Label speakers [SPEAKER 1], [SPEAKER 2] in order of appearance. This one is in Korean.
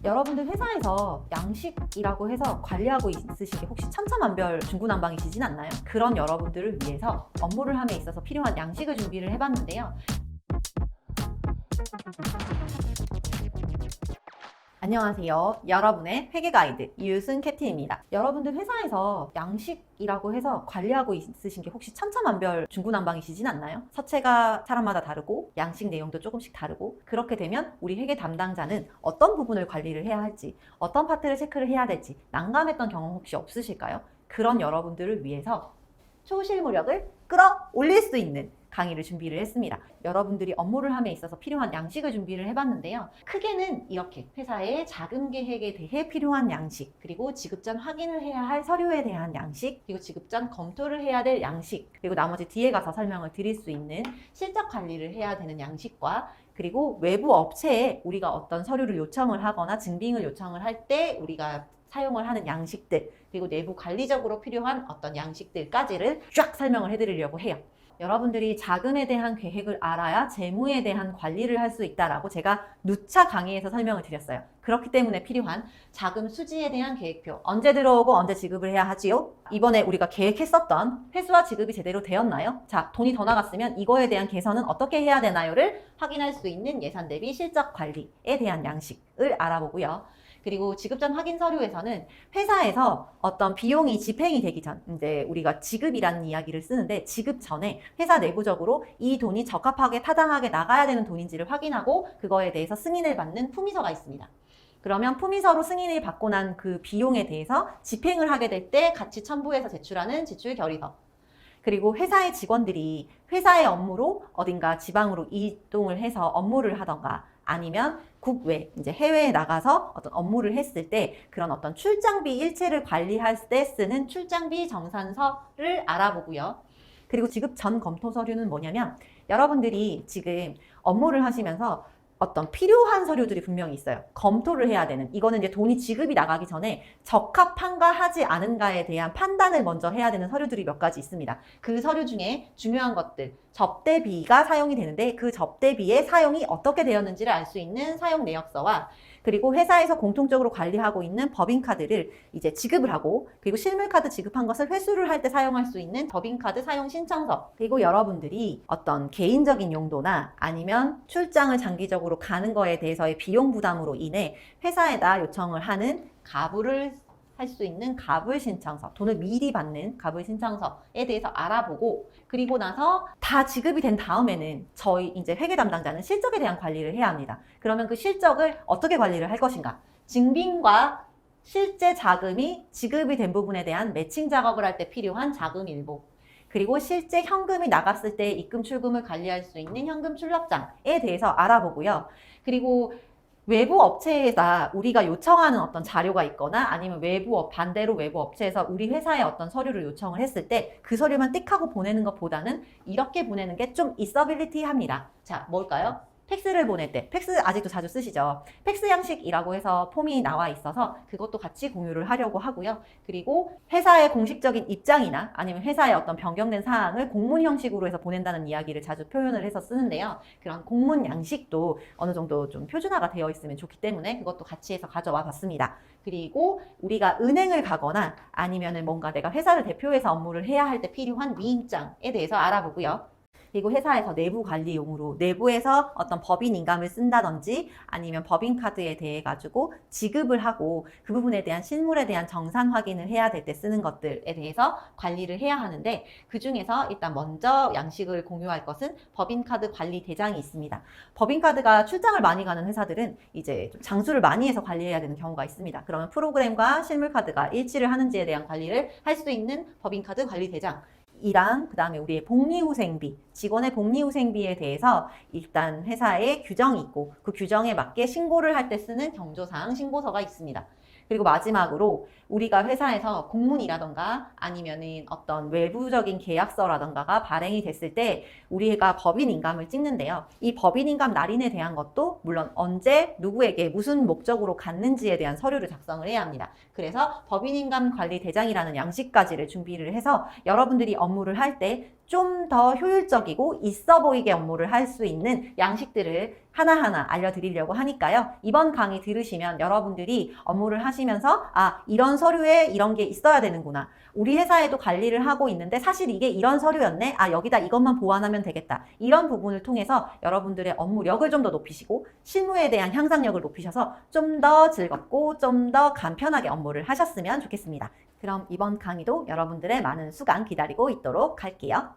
[SPEAKER 1] 여러분들 회사에서 양식이라고 해서 관리하고 있으신 게 혹시 천차만별 중구난방이시진 않나요? 그런 여러분들을 위해서 업무를 함에 있어서 필요한 양식을 준비를 해봤는데요. 안녕하세요. 여러분의 회계 가이드 이웃은 캡틴입니다. 여러분들 회사에서 양식이라고 해서 관리하고 있으신 게 혹시 천차만별 중구난방이시진 않나요? 서체가 사람마다 다르고 양식 내용도 조금씩 다르고, 그렇게 되면 우리 회계 담당자는 어떤 부분을 관리를 해야 할지, 어떤 파트를 체크를 해야 될지 난감했던 경험 혹시 없으실까요? 그런 여러분들을 위해서 초실무력을 끌어올릴 수 있는 강의를 준비를 했습니다. 여러분들이 업무를 함에 있어서 필요한 양식을 준비를 해봤는데요. 크게는 이렇게 회사의 자금 계획에 대해 필요한 양식, 그리고 지급 전 확인을 해야 할 서류에 대한 양식, 그리고 지급 전 검토를 해야 될 양식, 그리고 나머지 뒤에 가서 설명을 드릴 수 있는 실적 관리를 해야 되는 양식과, 그리고 외부 업체에 우리가 어떤 서류를 요청을 하거나 증빙을 요청을 할 때 우리가 사용을 하는 양식들, 그리고 내부 관리적으로 필요한 어떤 양식들까지를 쫙 설명을 해드리려고 해요. 여러분들이 자금에 대한 계획을 알아야 재무에 대한 관리를 할 수 있다라고 제가 누차 강의에서 설명을 드렸어요. 그렇기 때문에 필요한 자금 수지에 대한 계획표, 언제 들어오고 언제 지급을 해야 하지요? 이번에 우리가 계획했었던 회수와 지급이 제대로 되었나요? 자, 돈이 더 나갔으면 이거에 대한 개선은 어떻게 해야 되나요를 확인할 수 있는 예산 대비 실적 관리에 대한 양식을 알아보고요. 그리고 지급 전 확인 서류에서는 회사에서 어떤 비용이 집행이 되기 전, 이제 우리가 지급이라는 이야기를 쓰는데, 지급 전에 회사 내부적으로 이 돈이 적합하게 타당하게 나가야 되는 돈인지를 확인하고 그거에 대해서 승인을 받는 품위서가 있습니다. 그러면 품위서로 승인을 받고 난 그 비용에 대해서 집행을 하게 될 때 같이 첨부해서 제출하는 지출 결의서, 그리고 회사의 직원들이 회사의 업무로 어딘가 지방으로 이동을 해서 업무를 하던가, 아니면 국외, 이제 해외에 나가서 어떤 업무를 했을 때 그런 어떤 출장비 일체를 관리할 때 쓰는 출장비 정산서를 알아보고요. 그리고 지급 전 검토 서류는 뭐냐면, 여러분들이 지금 업무를 하시면서 어떤 필요한 서류들이 분명히 있어요. 검토를 해야 되는, 이거는 이제 돈이 지급이 나가기 전에 적합한가 하지 않은가에 대한 판단을 먼저 해야 되는 서류들이 몇 가지 있습니다. 그 서류 중에 중요한 것들, 접대비가 사용이 되는데 그 접대비의 사용이 어떻게 되었는지를 알 수 있는 사용 내역서와, 그리고 회사에서 공통적으로 관리하고 있는 법인카드를 이제 지급을 하고, 그리고 실물카드 지급한 것을 회수를 할 때 사용할 수 있는 법인카드 사용 신청서, 그리고 여러분들이 어떤 개인적인 용도나 아니면 출장을 장기적으로 가는 거에 대해서의 비용 부담으로 인해 회사에다 요청을 하는 가불을 할 수 있는 가불 신청서, 돈을 미리 받는 가불 신청서에 대해서 알아보고, 그리고 나서 다 지급이 된 다음에는 저희 이제 회계 담당자는 실적에 대한 관리를 해야 합니다. 그러면 그 실적을 어떻게 관리를 할 것인가? 증빙과 실제 자금이 지급이 된 부분에 대한 매칭 작업을 할 때 필요한 자금 일보, 그리고 실제 현금이 나갔을 때 입금 출금을 관리할 수 있는 현금 출력장에 대해서 알아보고요. 그리고 외부 업체에다 우리가 요청하는 어떤 자료가 있거나, 아니면 반대로 외부 업체에서 우리 회사에 어떤 서류를 요청을 했을 때 그 서류만 띡하고 보내는 것보다는 이렇게 보내는 게 좀 있어빌리티 합니다. 자, 뭘까요? 팩스를 보낼 때, 팩스 아직도 자주 쓰시죠? 팩스 양식이라고 해서 폼이 나와 있어서 그것도 같이 공유를 하려고 하고요. 그리고 회사의 공식적인 입장이나 아니면 회사의 어떤 변경된 사항을 공문 형식으로 해서 보낸다는 이야기를 자주 표현을 해서 쓰는데요. 그런 공문 양식도 어느 정도 좀 표준화가 되어 있으면 좋기 때문에 그것도 같이 해서 가져와 봤습니다. 그리고 우리가 은행을 가거나 아니면은 뭔가 내가 회사를 대표해서 업무를 해야 할 때 필요한 위임장에 대해서 알아보고요. 그리고 회사에서 내부 관리용으로 내부에서 어떤 법인 인감을 쓴다든지 아니면 법인카드에 대해 가지고 지급을 하고 그 부분에 대한 실물에 대한 정산 확인을 해야 될 때 쓰는 것들에 대해서 관리를 해야 하는데, 그 중에서 일단 먼저 양식을 공유할 것은 법인카드 관리 대장이 있습니다. 법인카드가 출장을 많이 가는 회사들은 이제 좀 장수를 많이 해서 관리해야 되는 경우가 있습니다. 그러면 프로그램과 실물카드가 일치를 하는지에 대한 관리를 할 수 있는 법인카드 관리 대장 이랑, 그 다음에 우리의 복리후생비, 직원의 복리후생비에 대해서 일단 회사에 규정이 있고 그 규정에 맞게 신고를 할 때 쓰는 경조사항 신고서가 있습니다. 그리고 마지막으로 우리가 회사에서 공문이라던가 아니면은 어떤 외부적인 계약서라던가가 발행이 됐을 때 우리가 법인 인감을 찍는데요. 이 법인 인감 날인에 대한 것도 물론 언제 누구에게 무슨 목적으로 갔는지에 대한 서류를 작성을 해야 합니다. 그래서 법인 인감 관리 대장이라는 양식까지를 준비를 해서 여러분들이 업무를 할 때 좀 더 효율적이고 있어 보이게 업무를 할 수 있는 양식들을 하나하나 알려드리려고 하니까요. 이번 강의 들으시면 여러분들이 업무를 하시면서 이런 서류에 이런 게 있어야 되는구나. 우리 회사에도 관리를 하고 있는데 사실 이게 이런 서류였네. 여기다 이것만 보완하면 되겠다. 이런 부분을 통해서 여러분들의 업무력을 좀 더 높이시고 실무에 대한 향상력을 높이셔서 좀 더 즐겁고 좀 더 간편하게 업무를 하셨으면 좋겠습니다. 그럼 이번 강의도 여러분들의 많은 수강 기다리고 있도록 할게요.